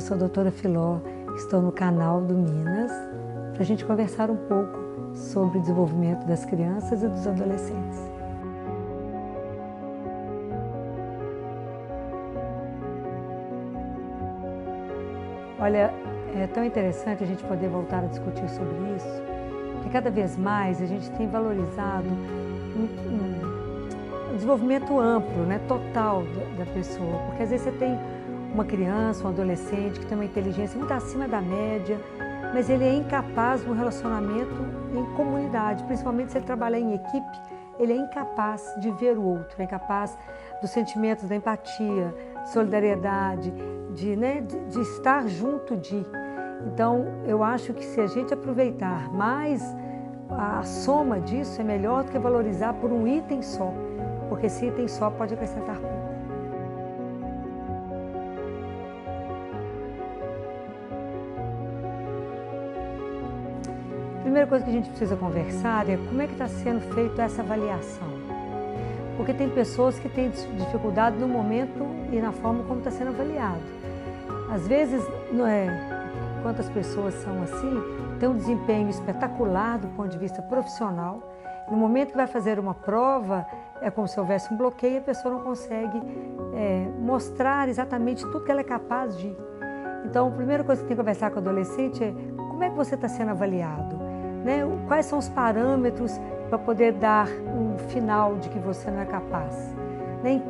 sou a doutora Filó, estou no canal do Minas para a gente conversar um pouco sobre o desenvolvimento das crianças e dos adolescentes. Olha, é tão interessante a gente poder voltar a discutir sobre isso, porque cada vez mais a gente tem valorizado um desenvolvimento amplo, né, total da pessoa, porque às vezes você tem uma criança, um adolescente que tem uma inteligência muito acima da média, mas ele é incapaz no relacionamento em comunidade, principalmente se ele trabalhar em equipe, ele é incapaz de ver o outro, é incapaz dos sentimentos da empatia, de solidariedade, de estar junto de. Então, eu acho que se a gente aproveitar mais a soma disso, é melhor do que valorizar por um item só, porque esse item só pode acrescentar pouco. A primeira coisa que a gente precisa conversar é como é que está sendo feita essa avaliação. Porque tem pessoas que têm dificuldade no momento e na forma como está sendo avaliado. Às vezes, não é, quantas pessoas são assim, têm um desempenho espetacular do ponto de vista profissional. No momento que vai fazer uma prova, é como se houvesse um bloqueio e a pessoa não consegue mostrar exatamente tudo que ela é capaz de. Então, a primeira coisa que tem que conversar com o adolescente é como é que você está sendo avaliado? Né? Quais são os parâmetros para poder dar um final de que você não é capaz? Né?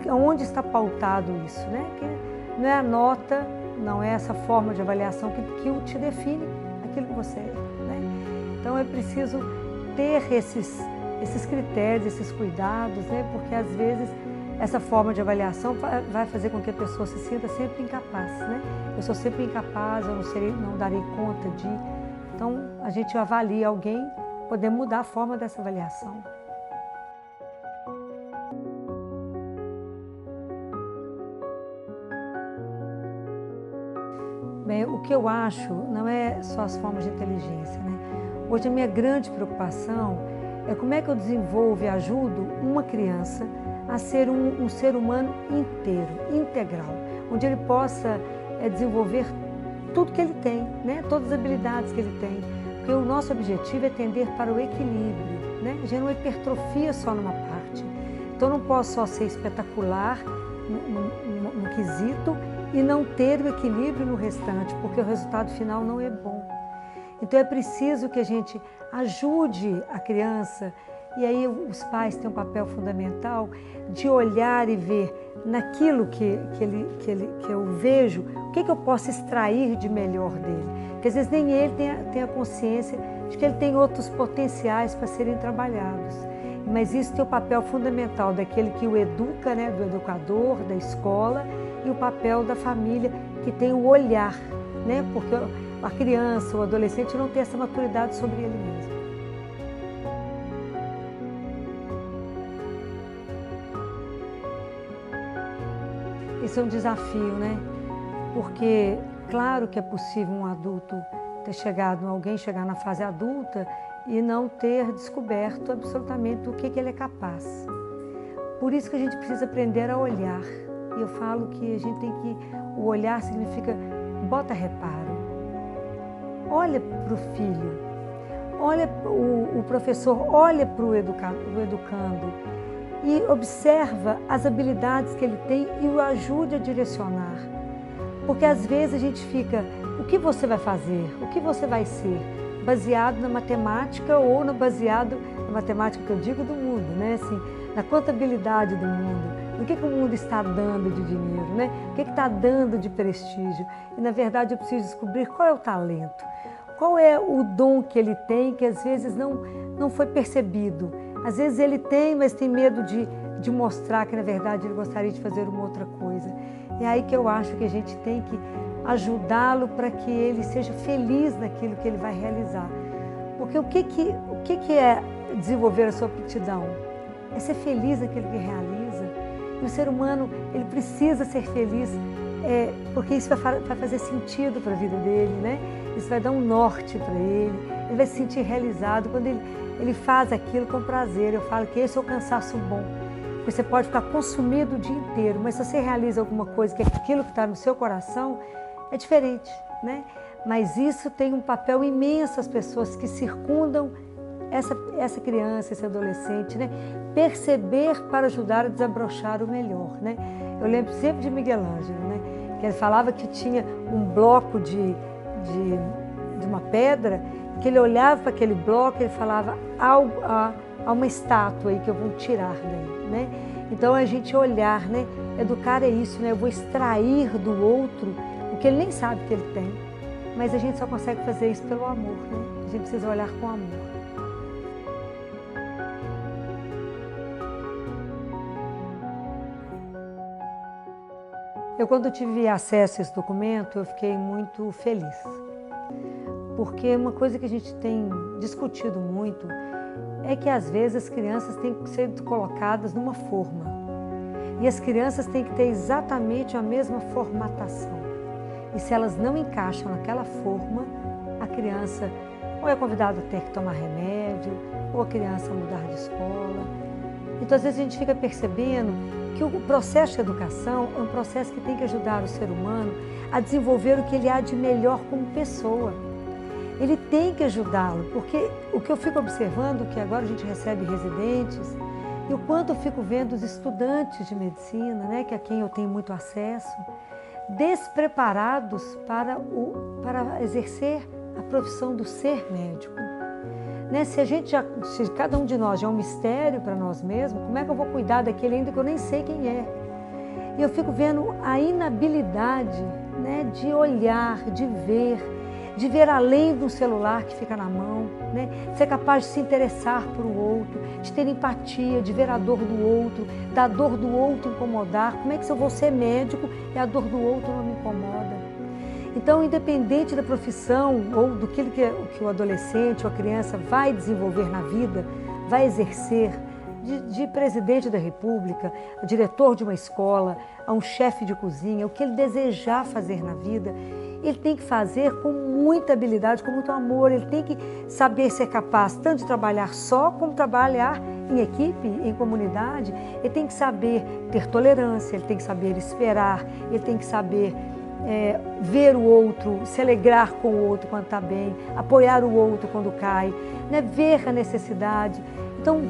Onde está pautado isso? Né? Que não é a nota, não é essa forma de avaliação que te define aquilo que você é. Né? Então é preciso ter esses critérios, esses cuidados, né? Porque às vezes essa forma de avaliação vai fazer com que a pessoa se sinta sempre incapaz. Né? Eu sou sempre incapaz, eu não darei conta de... Então, a gente avalia alguém, poder mudar a forma dessa avaliação. Bem, o que eu acho não é só as formas de inteligência, né? Hoje a minha grande preocupação é como é que eu desenvolvo e ajudo uma criança a ser um ser humano inteiro, integral, onde ele possa desenvolver tudo que ele tem, né? Todas as habilidades que ele tem, porque o nosso objetivo é tender para o equilíbrio, né? A gente não hipertrofia só numa parte, então não posso só ser espetacular no quesito e não ter o equilíbrio no restante, porque o resultado final não é bom. Então é preciso que a gente ajude a criança, e aí os pais têm um papel fundamental de olhar e ver naquilo que eu vejo, o que eu posso extrair de melhor dele. Porque às vezes nem ele tem a consciência de que ele tem outros potenciais para serem trabalhados. Mas isso tem o papel fundamental daquele que o educa, né, do educador, da escola, e o papel da família que tem o olhar, né, porque a criança, o adolescente não tem essa maturidade sobre ele mesmo. Isso é um desafio, né? Porque, claro que é possível um adulto alguém chegar na fase adulta e não ter descoberto absolutamente o que ele é capaz. Por isso que a gente precisa aprender a olhar. E eu falo que a gente tem que... O olhar significa, bota reparo. Olha para o filho, olha o professor, olha para o educando e observa as habilidades que ele tem e o ajude a direcionar. Porque às vezes a gente fica, o que você vai fazer, o que você vai ser, baseado na matemática ou baseado na matemática que eu digo do mundo, né? Assim, na contabilidade do mundo, no que o mundo está dando de dinheiro, né? O que está dando de prestígio. E na verdade eu preciso descobrir qual é o talento, qual é o dom que ele tem que às vezes não foi percebido. Às vezes ele tem, mas tem medo de mostrar que na verdade ele gostaria de fazer uma outra coisa. É aí que eu acho que a gente tem que ajudá-lo para que ele seja feliz naquilo que ele vai realizar. Porque o que é desenvolver a sua aptidão? É ser feliz naquilo que realiza. E o ser humano, ele precisa ser feliz, porque isso vai fazer sentido para a vida dele, né? Isso vai dar um norte para ele vai se sentir realizado quando ele faz aquilo com prazer. Eu falo que esse é o cansaço bom. Você pode ficar consumido o dia inteiro, mas se você realiza alguma coisa, que é aquilo que está no seu coração, É diferente, né? Mas isso tem um papel imenso, as pessoas que circundam essa criança, esse adolescente, né? Perceber para ajudar a desabrochar o melhor, né? Eu lembro sempre de Miguel Ângelo, né? Que ele falava que tinha um bloco de uma pedra, que ele olhava para aquele bloco e ele falava, há uma estátua aí que eu vou tirar daí, né? Então a gente olhar, né? Educar é isso, né? Eu vou extrair do outro o que ele nem sabe que ele tem, mas a gente só consegue fazer isso pelo amor, né? A gente precisa olhar com amor. Eu, quando tive acesso a esse documento, eu fiquei muito feliz, porque uma coisa que a gente tem discutido muito é que às vezes as crianças têm que ser colocadas numa forma e as crianças têm que ter exatamente a mesma formatação. E se elas não encaixam naquela forma, a criança ou é convidada a ter que tomar remédio, ou a criança mudar de escola. Então, às vezes a gente fica percebendo que o processo de educação é um processo que tem que ajudar o ser humano a desenvolver o que ele há de melhor como pessoa. Ele tem que ajudá-lo, porque o que eu fico observando, que agora a gente recebe residentes, e o quanto eu fico vendo os estudantes de medicina, né, que é a quem eu tenho muito acesso, despreparados para exercer a profissão do ser médico. Né? Se cada um de nós já é um mistério para nós mesmos, como é que eu vou cuidar daquele ainda que eu nem sei quem é? E eu fico vendo a inabilidade, né, de olhar, de ver além do celular que fica na mão, né? Ser capaz de se interessar por o outro, de ter empatia, de ver a dor do outro, da dor do outro incomodar. Como é que se eu vou ser médico e a dor do outro não me incomoda? Então, independente da profissão ou do que o adolescente ou a criança vai desenvolver na vida, vai exercer, de presidente da República, a diretor de uma escola, a um chefe de cozinha, o que ele desejar fazer na vida, ele tem que fazer com muita habilidade, com muito amor, ele tem que saber ser capaz tanto de trabalhar só, como trabalhar em equipe, em comunidade. Ele tem que saber ter tolerância, ele tem que saber esperar, ele tem que saber ver o outro, se alegrar com o outro quando está bem, apoiar o outro quando cai, né? Ver a necessidade. Então,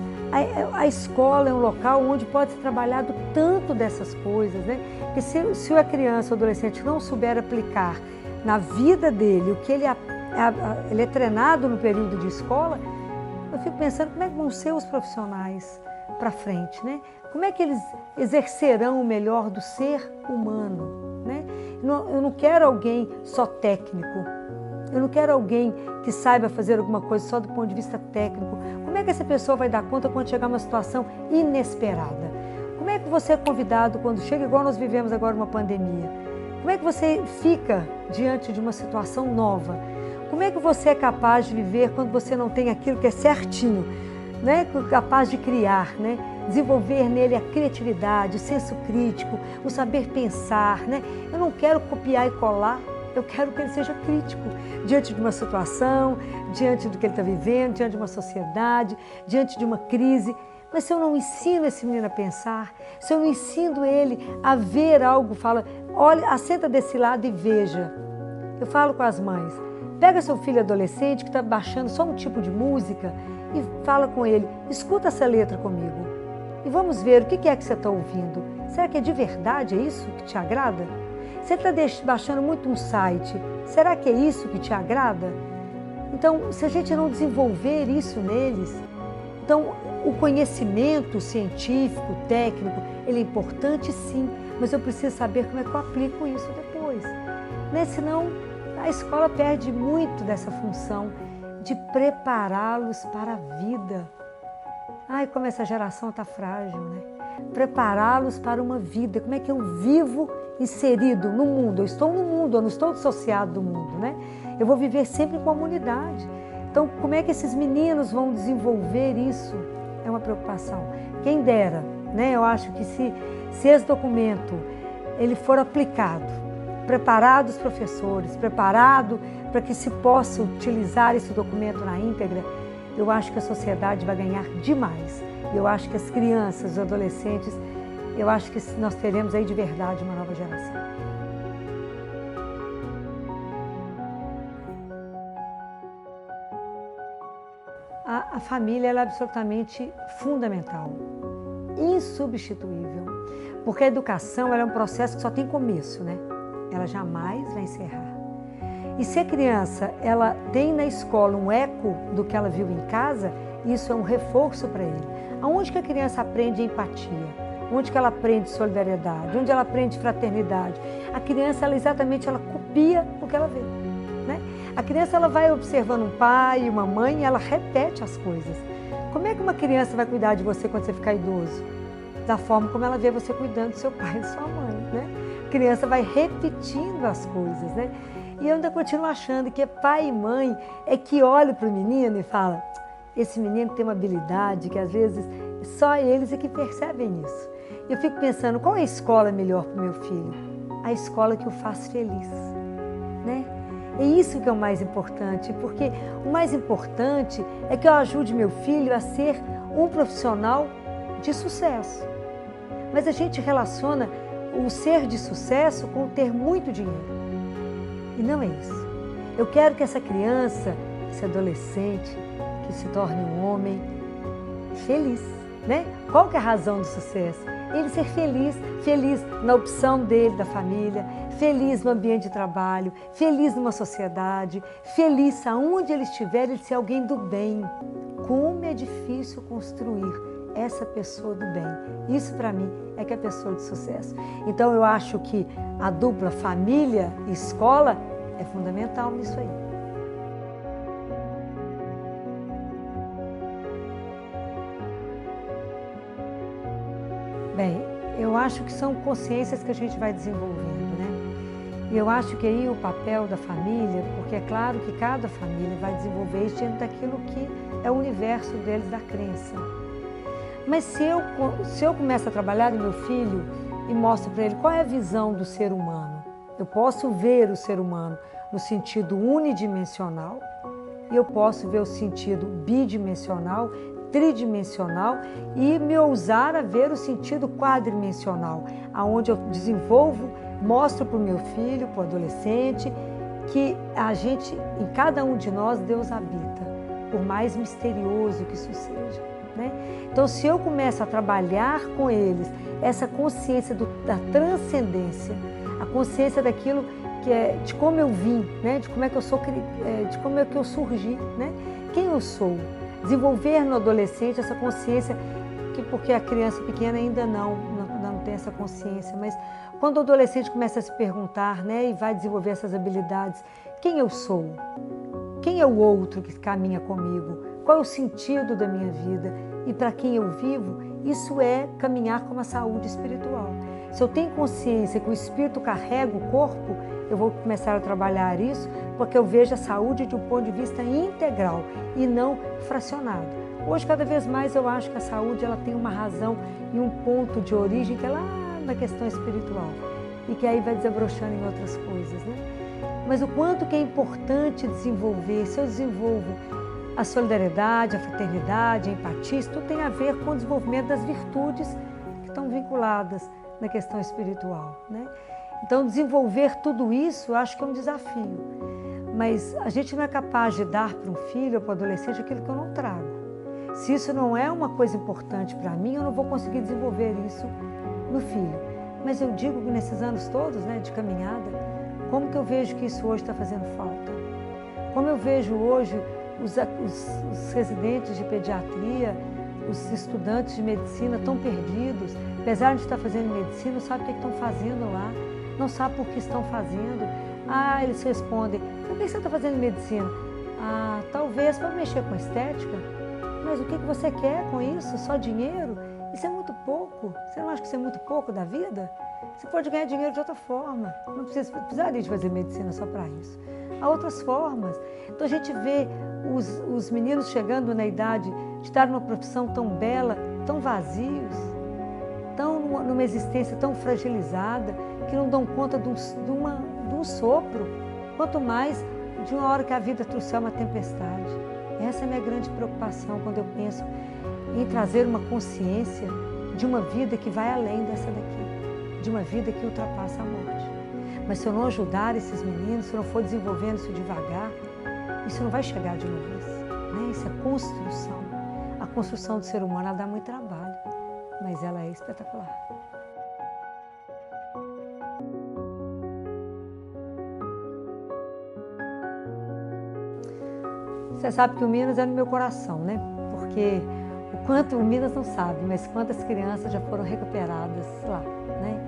a escola é um local onde pode ser trabalhado tanto dessas coisas, né? Porque se a criança ou adolescente não souber aplicar na vida dele o que ele é treinado no período de escola, eu fico pensando como é que vão ser os profissionais para frente, né? Como é que eles exercerão o melhor do ser humano, né? Eu não quero alguém só técnico, eu não quero alguém que saiba fazer alguma coisa só do ponto de vista técnico. Como é que essa pessoa vai dar conta quando chegar numa situação inesperada? Como é que você é convidado quando chega, igual nós vivemos agora uma pandemia? Como é que você fica diante de uma situação nova? Como é que você é capaz de viver quando você não tem aquilo que é certinho, né? Capaz de criar, né? Desenvolver nele a criatividade, o senso crítico, o saber pensar, né? Eu não quero copiar e colar, eu quero que ele seja crítico diante de uma situação, diante do que ele está vivendo, diante de uma sociedade, diante de uma crise. Mas se eu não ensino esse menino a pensar, se eu não ensino ele a ver algo, fala, olha, assenta desse lado e veja. Eu falo com as mães, pega seu filho adolescente que está baixando só um tipo de música e fala com ele, escuta essa letra comigo e vamos ver o que é que você está ouvindo. Será que é de verdade isso que te agrada? Você está baixando muito um site, será que é isso que te agrada? Então, se a gente não desenvolver isso neles, então o conhecimento científico, técnico, ele é importante sim, mas eu preciso saber como é que eu aplico isso depois, né? Senão a escola perde muito dessa função de prepará-los para a vida. Ai, como essa geração está frágil, né? Prepará-los para uma vida. Como é que eu vivo inserido no mundo? Eu estou no mundo, eu não estou dissociado do mundo, né? Eu vou viver sempre em comunidade. Então, como é que esses meninos vão desenvolver isso? É uma preocupação. Quem dera, né? Eu acho que se esse documento ele for aplicado, preparado os professores, preparado para que se possa utilizar esse documento na íntegra, eu acho que a sociedade vai ganhar demais. Eu acho que as crianças, os adolescentes, eu acho que nós teremos aí de verdade uma nova geração. a família ela é absolutamente fundamental, insubstituível, porque a educação ela é um processo que só tem começo, né? Ela jamais vai encerrar. E se a criança ela tem na escola um eco do que ela viu em casa, isso é um reforço para ele. Aonde que a criança aprende empatia? Onde que ela aprende solidariedade? Onde ela aprende fraternidade? A criança ela exatamente ela copia o que ela vê, né? A criança ela vai observando um pai e uma mãe e ela repete as coisas. Como é que uma criança vai cuidar de você quando você ficar idoso? Da forma como ela vê você cuidando do seu pai e de sua mãe, né? A criança vai repetindo as coisas, né? E eu ainda continuo achando que pai e mãe é que olha para o menino e fala, esse menino tem uma habilidade que às vezes só eles é que percebem isso. Eu fico pensando, qual é a escola melhor para o meu filho? A escola que o faz feliz, né? É isso que é o mais importante, porque o mais importante é que eu ajude meu filho a ser um profissional de sucesso. Mas a gente relaciona o ser de sucesso com ter muito dinheiro. E não é isso. Eu quero que essa criança, esse adolescente, que se torne um homem feliz, né? Qual que é a razão do sucesso? Ele ser feliz, feliz na opção dele, da família, feliz no ambiente de trabalho, feliz numa sociedade, feliz aonde ele estiver, ele ser alguém do bem. Como é difícil construir essa pessoa do bem. Isso para mim é que é a pessoa de sucesso. Então eu acho que a dupla família e escola é fundamental nisso aí. Bem, eu acho que são consciências que a gente vai desenvolvendo, né? E eu acho que aí o papel da família, porque é claro que cada família vai desenvolver isso dentro daquilo que é o universo deles, da crença. Mas se eu começo a trabalhar em meu filho e mostro para ele qual é a visão do ser humano, eu posso ver o ser humano no sentido unidimensional e eu posso ver o sentido bidimensional, tridimensional e me ousar a ver o sentido quadrimensional, aonde eu desenvolvo, mostro para o meu filho, para o adolescente, que a gente, em cada um de nós, Deus habita, por mais misterioso que isso seja, né? Então, se eu começo a trabalhar com eles essa consciência da transcendência, a consciência daquilo que é de como eu vim, né? De como é que eu sou, de como é que eu surgi, né? Quem eu sou? Desenvolver no adolescente essa consciência, porque a criança pequena ainda não tem essa consciência, mas quando o adolescente começa a se perguntar, né, e vai desenvolver essas habilidades, quem eu sou? Quem é o outro que caminha comigo? Qual é o sentido da minha vida? E para quem eu vivo? Isso é caminhar com uma saúde espiritual. Se eu tenho consciência que o espírito carrega o corpo, eu vou começar a trabalhar isso porque eu vejo a saúde de um ponto de vista integral e não fracionado. Hoje, cada vez mais, eu acho que a saúde ela tem uma razão e um ponto de origem que é lá na questão espiritual e que aí vai desabrochando em outras coisas, né? Mas o quanto que é importante desenvolver, se eu desenvolvo a solidariedade, a fraternidade, a empatia, isso tudo tem a ver com o desenvolvimento das virtudes que estão vinculadas na questão espiritual, né? Então, desenvolver tudo isso, eu acho que é um desafio. Mas a gente não é capaz de dar para um filho ou para um adolescente aquilo que eu não trago. Se isso não é uma coisa importante para mim, eu não vou conseguir desenvolver isso no filho. Mas eu digo que nesses anos todos, né, de caminhada, como que eu vejo que isso hoje está fazendo falta? Como eu vejo hoje os residentes de pediatria, os estudantes de medicina tão perdidos, apesar de estar fazendo medicina, não sabem o que estão fazendo lá, não sabem por que estão fazendo. Ah, eles respondem, por que você está fazendo medicina? Ah, talvez para mexer com estética. Mas o que você quer com isso? Só dinheiro? Isso é muito pouco. Você não acha que isso é muito pouco da vida? Você pode ganhar dinheiro de outra forma. Não precisaria de fazer medicina só para isso. Há outras formas. Então a gente vê os meninos chegando na idade de estar numa profissão tão bela, tão vazios, numa existência tão fragilizada, que não dão conta de um sopro, quanto mais de uma hora que a vida trouxer uma tempestade. Essa é a minha grande preocupação quando eu penso em trazer uma consciência de uma vida que vai além dessa daqui, de uma vida que ultrapassa a morte. Mas se eu não ajudar esses meninos, se eu não for desenvolvendo isso devagar, isso não vai chegar de uma vez. né? Isso é construção. A construção do ser humano, ela dá muito trabalho, mas ela é espetacular. Você sabe que o Minas é no meu coração, né? Porque o quanto o Minas não sabe, mas quantas crianças já foram recuperadas lá, né?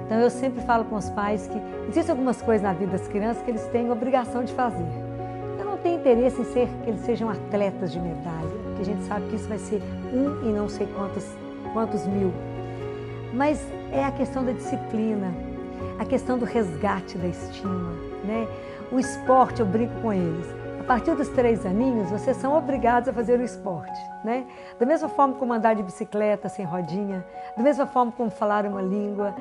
Então eu sempre falo com os pais que existem algumas coisas na vida das crianças que eles têm obrigação de fazer. Eu não tenho interesse em que eles sejam atletas de medalha, porque a gente sabe que isso vai ser um e não sei quantos mil. Mas é a questão da disciplina, a questão do resgate da estima, né? O esporte, eu brinco com eles. A partir dos 3 aninhos, vocês são obrigados a fazer o esporte, né? Da mesma forma como andar de bicicleta sem rodinha, da mesma forma como falar uma língua.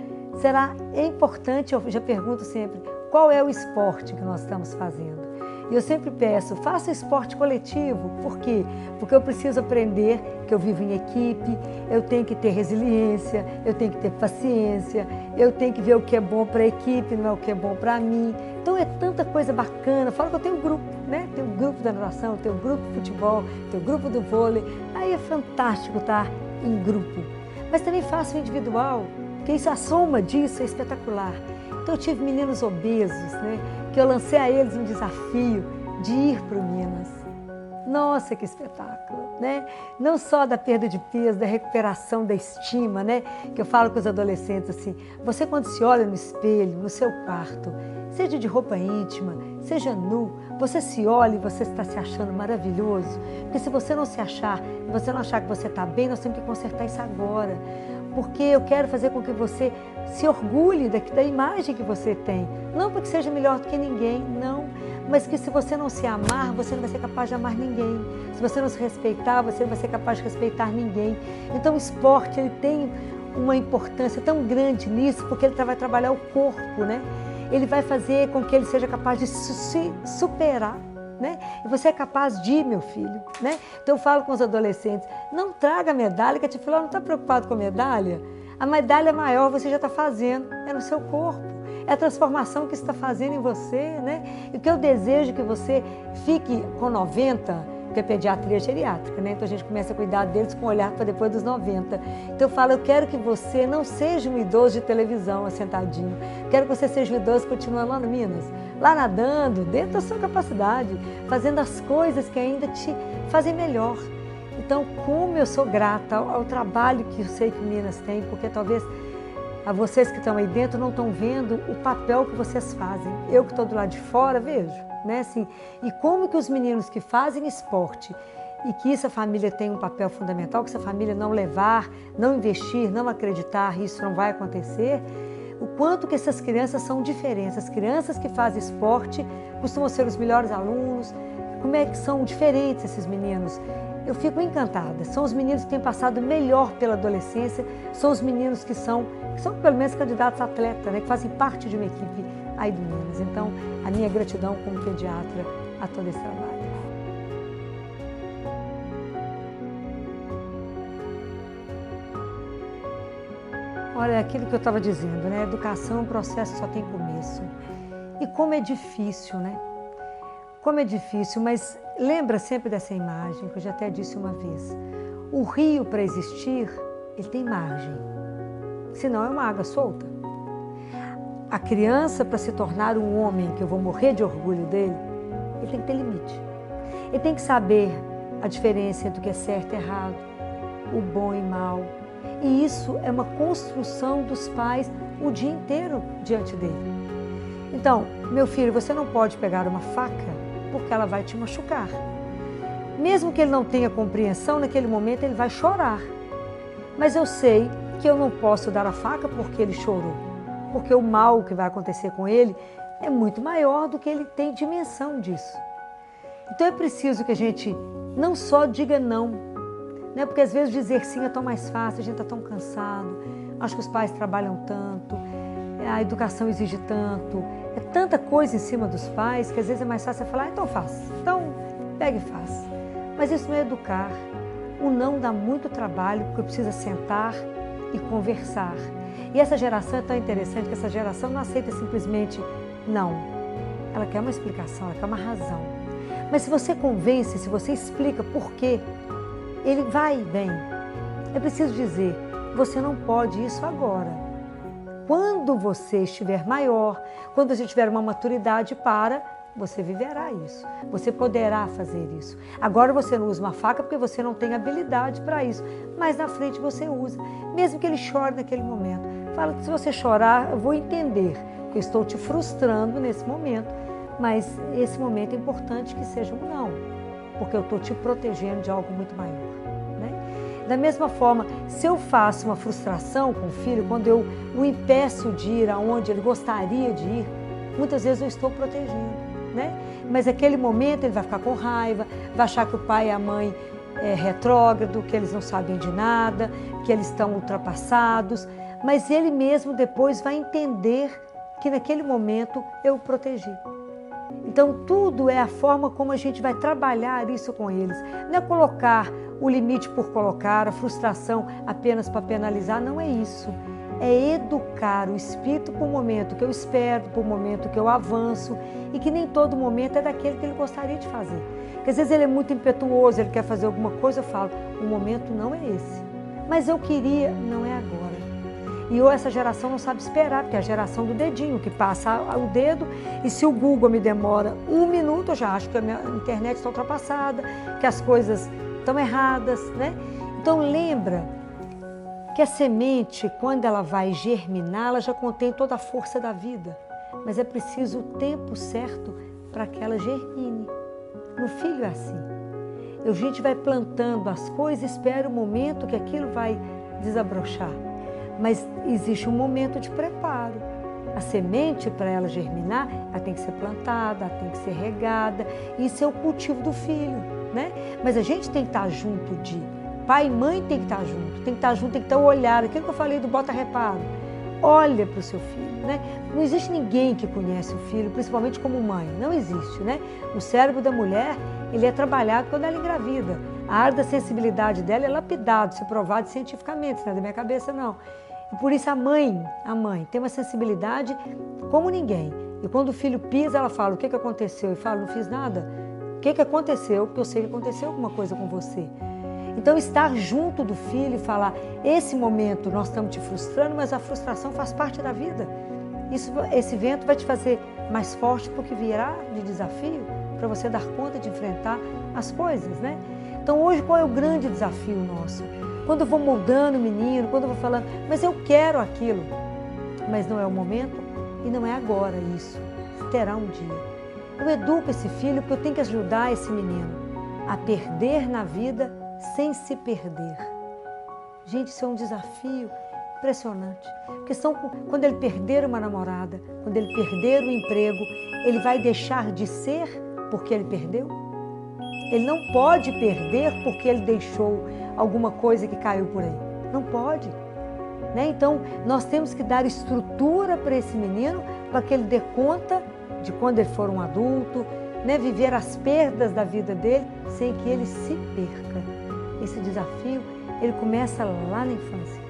É importante, eu já pergunto sempre, qual é o esporte que nós estamos fazendo? E eu sempre peço, faça esporte coletivo. Por quê? Porque eu preciso aprender que eu vivo em equipe, eu tenho que ter resiliência, eu tenho que ter paciência, eu tenho que ver o que é bom para a equipe, não é o que é bom para mim. Então é tanta coisa bacana. Fala que eu tenho um grupo, né? Tenho um grupo da natação, tenho um grupo de futebol, tenho um grupo do vôlei. Aí é fantástico estar em grupo. Mas também faço individual, porque isso, a soma disso é espetacular. Então eu tive meninos obesos, né? Que eu lancei a eles um desafio de ir para o Minas. Nossa, que espetáculo, né? Não só da perda de peso, da recuperação da estima, né? Que eu falo com os adolescentes assim, você quando se olha no espelho, no seu quarto, seja de roupa íntima, seja nu, você se olha e você está se achando maravilhoso. Porque se você não se achar, você não achar que você está bem, nós temos que consertar isso agora. Porque eu quero fazer com que você se orgulhe da imagem que você tem. Não porque seja melhor do que ninguém, não. Mas que se você não se amar, você não vai ser capaz de amar ninguém. Se você não se respeitar, você não vai ser capaz de respeitar ninguém. Então o esporte, ele tem uma importância tão grande nisso, porque ele vai trabalhar o corpo, né? Ele vai fazer com que ele seja capaz de se superar, né? E você é capaz de ir, meu filho, né? Então eu falo com os adolescentes, não traga medalha, que a tia Filó não está preocupado com a medalha. A medalha maior você já está fazendo, é no seu corpo. É a transformação que você está fazendo em você, né? E o que eu desejo que você fique com 90, porque a pediatria é geriátrica, né? Então a gente começa a cuidar deles com um olhar para depois dos 90. Então eu falo, eu quero que você não seja um idoso de televisão, assentadinho. Quero que você seja um idoso continuando lá no Minas, lá nadando, dentro da sua capacidade, fazendo as coisas que ainda te fazem melhor. Então, como eu sou grata ao trabalho que eu sei que o Minas tem, porque talvez a vocês que estão aí dentro não estão vendo o papel que vocês fazem. Eu que estou do lado de fora vejo, né? Assim, e como que os meninos que fazem esporte e que essa família tem um papel fundamental, que essa família não levar, não investir, não acreditar, isso não vai acontecer, o quanto que essas crianças são diferentes. As crianças que fazem esporte costumam ser os melhores alunos, como é que são diferentes esses meninos. Eu fico encantada. São os meninos que têm passado melhor pela adolescência, são os meninos que são pelo menos candidatos a atleta, né? Que fazem parte de uma equipe aí do Minas. Então, a minha gratidão como pediatra a todo esse trabalho. Olha, aquilo que eu estava dizendo, né? Educação é um processo que só tem começo. E como é difícil, né? Como é difícil, mas lembra sempre dessa imagem, que eu já até disse uma vez. O rio, para existir, ele tem margem, senão é uma água solta. A criança, para se tornar um homem, que eu vou morrer de orgulho dele, ele tem que ter limite. Ele tem que saber a diferença entre o que é certo e errado, o bom e mal. E isso é uma construção dos pais o dia inteiro diante dele. Então, meu filho, você não pode pegar uma faca porque ela vai te machucar. Mesmo que ele não tenha compreensão, naquele momento ele vai chorar. Mas eu sei que eu não posso dar a faca porque ele chorou. Porque o mal que vai acontecer com ele é muito maior do que ele tem dimensão disso. Então é preciso que a gente não só diga não, né? Porque às vezes dizer sim é tão mais fácil, a gente está tão cansado, acho que os pais trabalham tanto, a educação exige tanto, é tanta coisa em cima dos pais que às vezes é mais fácil você falar, então faz, então pega e faz. Mas isso não é educar. O não dá muito trabalho porque precisa sentar e conversar. E essa geração é tão interessante que essa geração não aceita simplesmente não. Ela quer uma explicação, ela quer uma razão. Mas se você convence, se você explica por quê, ele vai bem. É preciso dizer, você não pode isso agora. Quando você estiver maior, quando você tiver uma maturidade você viverá isso. Você poderá fazer isso. Agora você não usa uma faca porque você não tem habilidade para isso. Mas na frente você usa. Mesmo que ele chore naquele momento. Fala que se você chorar, eu vou entender que eu estou te frustrando nesse momento. Mas esse momento é importante que seja um não. Porque eu estou te protegendo de algo muito maior. Né? Da mesma forma, se eu faço uma frustração com o filho, quando eu o impeço de ir aonde ele gostaria de ir, muitas vezes eu estou protegendo. Né? Mas naquele momento ele vai ficar com raiva, vai achar que o pai e a mãe é retrógrado, que eles não sabem de nada, que eles estão ultrapassados, mas ele mesmo depois vai entender que naquele momento eu o protegi. Então tudo é a forma como a gente vai trabalhar isso com eles. Não é colocar o limite por colocar, a frustração apenas para penalizar, não é isso. É educar o espírito para o momento que eu espero, para o momento que eu avanço e que nem todo momento é daquele que ele gostaria de fazer. Porque às vezes ele é muito impetuoso, ele quer fazer alguma coisa, eu falo, o momento não é esse. Mas eu queria, não é agora. E essa geração não sabe esperar, porque é a geração do dedinho, que passa o dedo e se o Google me demora 1 minuto, eu já acho que a minha internet está ultrapassada, que as coisas estão erradas, né? Então lembra que a semente, quando ela vai germinar, ela já contém toda a força da vida. Mas é preciso o tempo certo para que ela germine. No filho é assim. A gente vai plantando as coisas e espera o momento que aquilo vai desabrochar. Mas existe um momento de preparo. A semente, para ela germinar, ela tem que ser plantada, ela tem que ser regada. Isso é o cultivo do filho, né? Mas a gente tem que estar junto de... Pai e mãe tem que estar junto, tem que estar junto, tem que ter o olhar. Aquilo que eu falei do bota reparo. Olha para o seu filho, né? Não existe ninguém que conhece o filho, principalmente como mãe. Não existe, né? O cérebro da mulher, ele é trabalhado quando ela engravida. A área da sensibilidade dela é lapidado, isso é provado cientificamente, não é da minha cabeça, não. E por isso a mãe tem uma sensibilidade como ninguém. E quando o filho pisa, ela fala, o que aconteceu? E fala, não fiz nada. O que aconteceu? Porque eu sei que aconteceu alguma coisa com você. Então, estar junto do filho e falar, esse momento nós estamos te frustrando, mas a frustração faz parte da vida. Esse vento vai te fazer mais forte porque virá de desafio para você dar conta de enfrentar as coisas, né? Então, hoje, qual é o grande desafio nosso? Quando eu vou moldando o menino, quando eu vou falando, mas eu quero aquilo, mas não é o momento e não é agora isso, terá um dia. Eu educo esse filho porque eu tenho que ajudar esse menino a perder na vida sem se perder. Gente, isso é um desafio impressionante. Porque quando ele perder uma namorada, quando ele perder o emprego, ele vai deixar de ser porque ele perdeu? Ele não pode perder porque ele deixou alguma coisa que caiu por aí. Não pode. Né? Então, nós temos que dar estrutura para esse menino para que ele dê conta de quando ele for um adulto, né? Viver as perdas da vida dele sem que ele se perca. Esse desafio, ele começa lá na infância.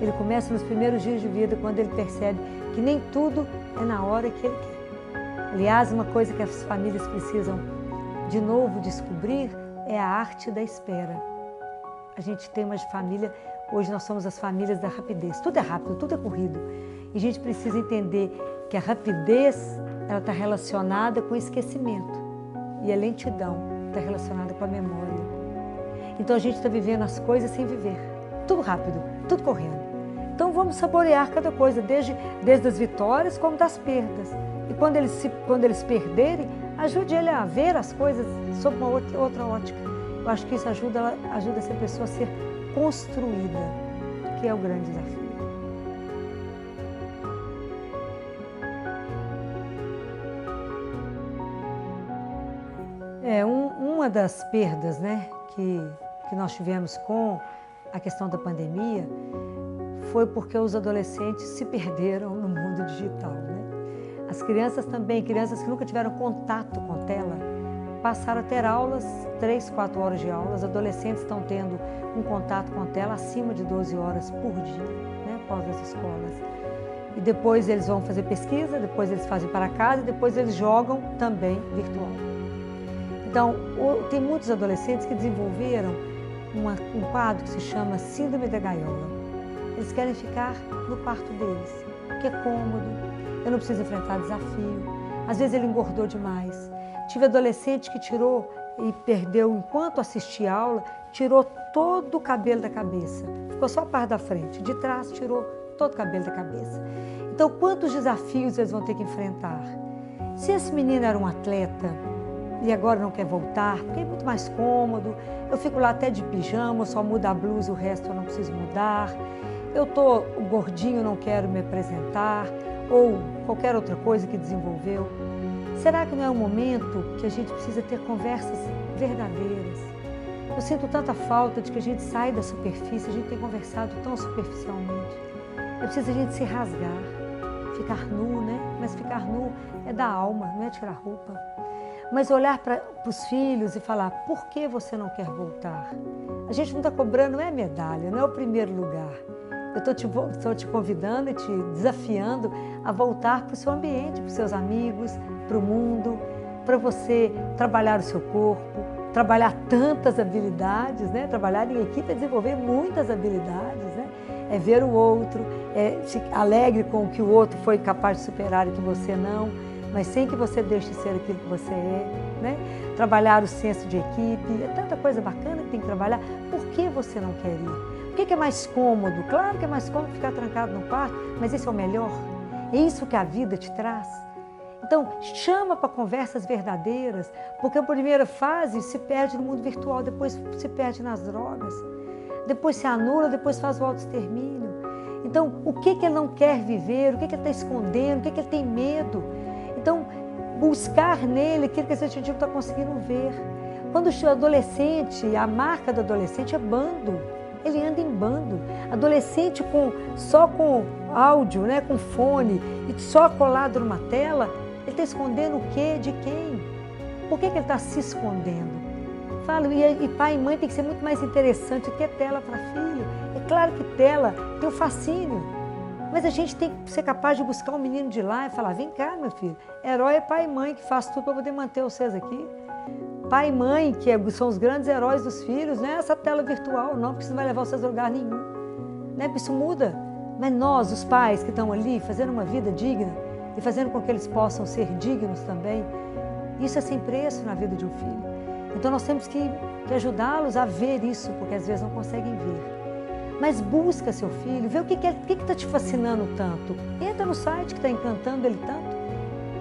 Ele começa nos primeiros dias de vida, quando ele percebe que nem tudo é na hora que ele quer. Aliás, uma coisa que as famílias precisam de novo descobrir é a arte da espera. A gente tem uma família, hoje nós somos as famílias da rapidez. Tudo é rápido, tudo é corrido. E a gente precisa entender que a rapidez, ela está relacionada com o esquecimento. E a lentidão está relacionada com a memória. Então a gente está vivendo as coisas sem viver. Tudo rápido, tudo correndo. Então vamos saborear cada coisa, desde as vitórias como das perdas. E quando eles perderem, ajude ele a ver as coisas sob uma outra ótica. Eu acho que isso ajuda essa pessoa a ser construída, que é o grande desafio. Uma das perdas, né, que nós tivemos com a questão da pandemia foi porque os adolescentes se perderam no mundo digital, né? As crianças também, crianças que nunca tiveram contato com tela, passaram a ter aulas, 3, 4 horas de aulas. Adolescentes estão tendo um contato com tela acima de 12 horas por dia, né, após as escolas. E depois eles vão fazer pesquisa, depois eles fazem para casa e depois eles jogam também virtual. Então, tem muitos adolescentes que desenvolveram um quadro que se chama Síndrome da Gaiola. Eles querem ficar no quarto deles, que é cômodo, eu não preciso enfrentar desafio. Às vezes ele engordou demais. Tive adolescente que tirou e perdeu, enquanto assistia a aula, tirou todo o cabelo da cabeça. Ficou só a parte da frente, de trás tirou todo o cabelo da cabeça. Então, quantos desafios eles vão ter que enfrentar? Se esse menino era um atleta e agora não quer voltar, porque é muito mais cômodo, eu fico lá até de pijama, só mudo a blusa, o resto eu não preciso mudar, eu estou gordinho, não quero me apresentar, ou qualquer outra coisa que desenvolveu. Será que não é um momento que a gente precisa ter conversas verdadeiras? Eu sinto tanta falta de que a gente sai da superfície, a gente tem conversado tão superficialmente. É preciso a gente se rasgar, ficar nu, né? Mas ficar nu é da alma, não é tirar roupa. Mas olhar para os filhos e falar, por que você não quer voltar? A gente não está cobrando, não é medalha, não é o primeiro lugar. Eu estou te convidando e te desafiando a voltar para o seu ambiente, para os seus amigos, para o mundo, para você trabalhar o seu corpo, trabalhar tantas habilidades, né? Trabalhar em equipe é desenvolver muitas habilidades, né? É ver o outro, é ficar alegre com o que o outro foi capaz de superar e que você não, mas sem que você deixe de ser aquilo que você é, né? Trabalhar o senso de equipe, é tanta coisa bacana que tem que trabalhar. Por que você não quer ir? Por que é mais cômodo? Claro que é mais cômodo ficar trancado no quarto, mas esse é o melhor. É isso que a vida te traz. Então, chama para conversas verdadeiras, porque a primeira fase se perde no mundo virtual, depois se perde nas drogas, depois se anula, depois faz o autoextermínio. Então, o que ele não quer viver, o que ele está escondendo, o que ele tem medo. Então, buscar nele aquilo que a gente não está conseguindo ver. Quando o adolescente, a marca do adolescente é bando. Ele anda em bando. Adolescente só com áudio, né, com fone e só colado numa tela, ele está escondendo o quê? De quem? Por que ele está se escondendo? Falo, e pai e mãe tem que ser muito mais interessante do que tela para filho. É claro que tela tem um fascínio, mas a gente tem que ser capaz de buscar um menino de lá e falar, vem cá, meu filho, herói é pai e mãe que faz tudo para poder manter vocês aqui. Pai e mãe, que são os grandes heróis dos filhos, não é essa tela virtual, não, porque isso não vai levar vocês a lugar nenhum. Né? Isso muda. Mas nós, os pais que estão ali, fazendo uma vida digna e fazendo com que eles possam ser dignos também, isso é sem preço na vida de um filho. Então nós temos que ajudá-los a ver isso, porque às vezes não conseguem ver. Mas busca seu filho, vê o que está te fascinando tanto. Entra no site que está encantando ele tanto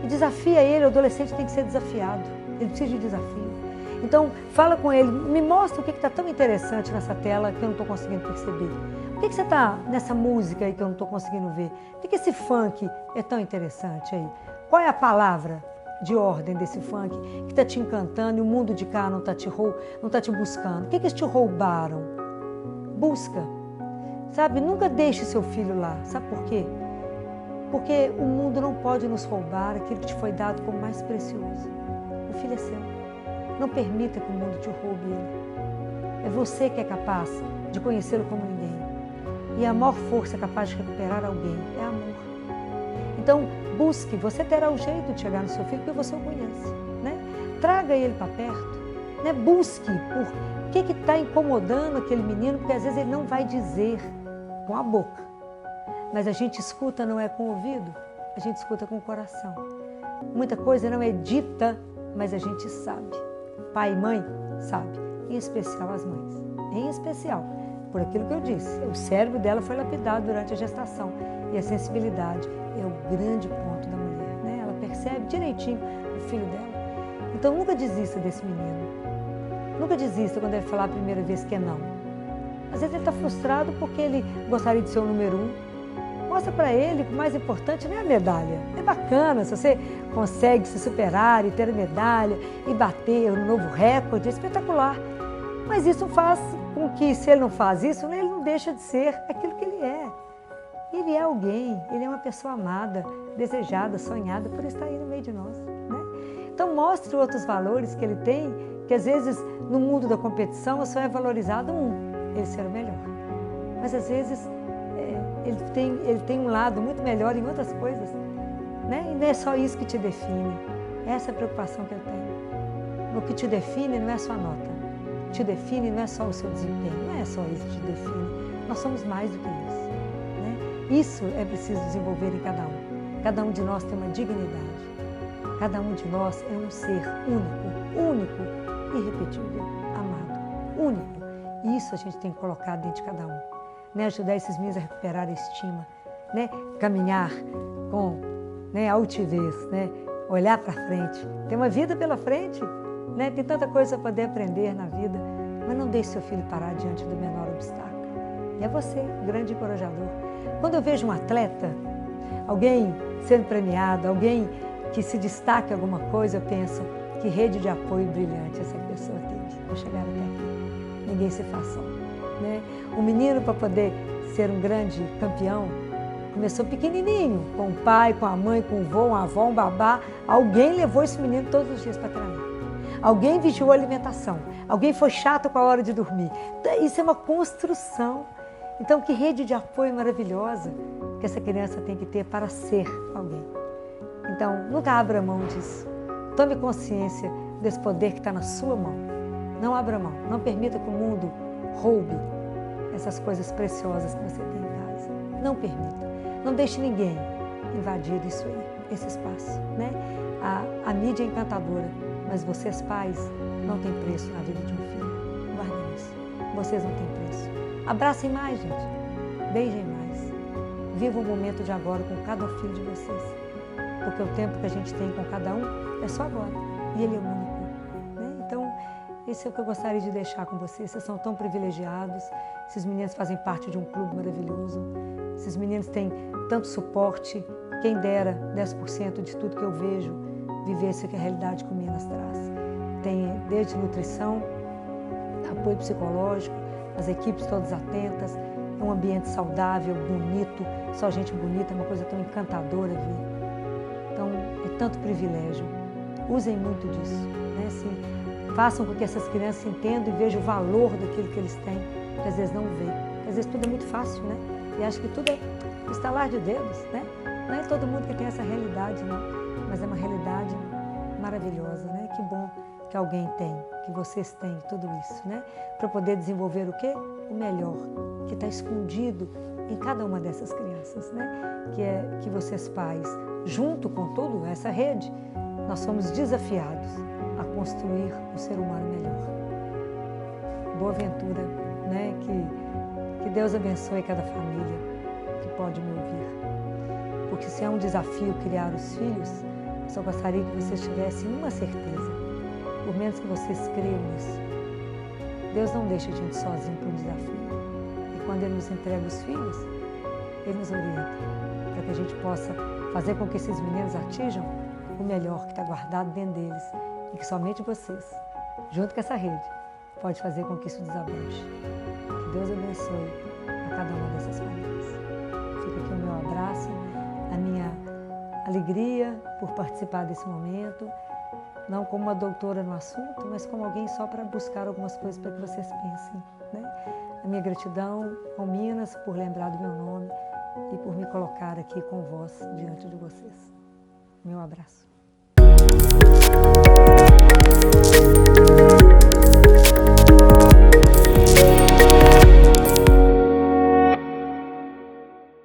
e desafia ele. O adolescente tem que ser desafiado, ele precisa de desafio. Então, fala com ele, me mostra o que está tão interessante nessa tela que eu não estou conseguindo perceber. Por que você está nessa música aí que eu não estou conseguindo ver? Por que esse funk é tão interessante aí? Qual é a palavra de ordem desse funk que está te encantando e o mundo de cá não está te buscando? O que eles te roubaram? Busca. Sabe, nunca deixe seu filho lá. Sabe por quê? Porque o mundo não pode nos roubar aquilo que te foi dado como mais precioso. O filho é seu. Não permita que o mundo te roube ele. É você que é capaz de conhecê-lo como ninguém. E a maior força capaz de recuperar alguém é amor. Então, busque. Você terá o jeito de chegar no seu filho porque você o conhece. Né? Traga ele para perto. Né? Busque por o que está incomodando aquele menino, porque às vezes ele não vai dizer com a boca. Mas a gente escuta não é com o ouvido, a gente escuta com o coração. Muita coisa não é dita, mas a gente sabe. Pai e mãe sabe, em especial as mães. Em especial, por aquilo que eu disse, o cérebro dela foi lapidado durante a gestação e a sensibilidade é o grande ponto da mulher, né? Ela percebe direitinho o filho dela. Então nunca desista desse menino. Nunca desista quando ele falar a primeira vez que é não. Às vezes ele está frustrado porque ele gostaria de ser o número 1. Mostra para ele que o mais importante não é a medalha. É bacana se você consegue se superar e ter a medalha e bater um novo recorde, é espetacular. Mas isso faz com que, se ele não faz isso, ele não deixa de ser aquilo que ele é. Ele é alguém, ele é uma pessoa amada, desejada, sonhada por estar aí no meio de nós. Né? Então mostre outros valores que ele tem, que às vezes no mundo da competição só é valorizado ele ser o melhor. Mas às vezes ele tem um lado muito melhor em outras coisas, né? E não é só isso que te define, essa é a preocupação que eu tenho. O que te define não é só a nota. O que te define não é só o seu desempenho, não é só isso que te define. Nós somos mais do que isso, né? Isso é preciso desenvolver em cada um. Cada um de nós tem uma dignidade. Cada um de nós é um ser único, irrepetível, amado, único. E isso a gente tem que colocar dentro de cada um, né? Ajudar esses meninos a recuperar a estima, né? Caminhar com, né, altivez, né? Olhar para frente. Tem uma vida pela frente, né? Tem tanta coisa para poder aprender na vida, mas não deixe seu filho parar diante do menor obstáculo. E é você, o grande encorajador. Quando eu vejo um atleta, alguém sendo premiado, alguém que se destaca em alguma coisa, eu penso, que rede de apoio brilhante essa pessoa teve para chegar até aqui. Ninguém se faz só, né? O menino, para poder ser um grande campeão, começou pequenininho, com o pai, com a mãe, com o vô, uma avó, um babá. Alguém levou esse menino todos os dias para treinar. Alguém vigiou a alimentação. Alguém foi chato com a hora de dormir. Isso é uma construção. Então, que rede de apoio maravilhosa que essa criança tem que ter para ser alguém. Então, nunca abra mão disso. Tome consciência desse poder que está na sua mão. Não abra mão. Não permita que o mundo roube essas coisas preciosas que você tem em casa. Não permita. Não deixe ninguém invadir isso aí, esse espaço, né? A mídia é encantadora, mas vocês, pais, não têm preço na vida de um filho. Guardem isso. Vocês não têm preço. Abracem mais, gente. Beijem mais. Viva o momento de agora com cada filho de vocês. Porque o tempo que a gente tem com cada um é só agora. E ele é único, né? Então, esse é o que eu gostaria de deixar com vocês. Vocês são tão privilegiados. Esses meninos fazem parte de um clube maravilhoso. Esses meninos têm tanto suporte. Quem dera 10% de tudo que eu vejo vivesse a realidade que o Minas traz. Tem desde nutrição, apoio psicológico, as equipes todas atentas, é um ambiente saudável, bonito, só gente bonita, é uma coisa tão encantadora ver. Então, é tanto privilégio. Usem muito disso, né? Assim, façam com que essas crianças entendam e vejam o valor daquilo que eles têm, que às vezes não vê. Porque às vezes tudo é muito fácil, né? E acho que tudo é estalar de dedos, né? Não é todo mundo que tem essa realidade, não. Mas é uma realidade maravilhosa, né? Que bom que alguém tem, que vocês têm tudo isso, né? Para poder desenvolver o quê? O melhor, que está escondido em cada uma dessas crianças, né? Que é que vocês pais, junto com toda essa rede, nós somos desafiados a construir um ser humano melhor. Boa ventura, né? Que Deus abençoe cada família que pode me ouvir. Porque se é um desafio criar os filhos, eu só gostaria que vocês tivessem uma certeza, por menos que vocês creiam nisso. Deus não deixa a gente sozinho para um desafio. E quando Ele nos entrega os filhos, Ele nos orienta, para que a gente possa fazer com que esses meninos atinjam o melhor que está guardado dentro deles e que somente vocês, junto com essa rede, pode fazer com que isso desabroche. Que Deus abençoe a cada uma dessas famílias. Fica aqui o meu abraço, a minha alegria por participar desse momento, não como uma doutora no assunto, mas como alguém só para buscar algumas coisas para que vocês pensem, né? A minha gratidão ao Minas por lembrar do meu nome e por me colocar aqui com voz diante de vocês. Meu abraço.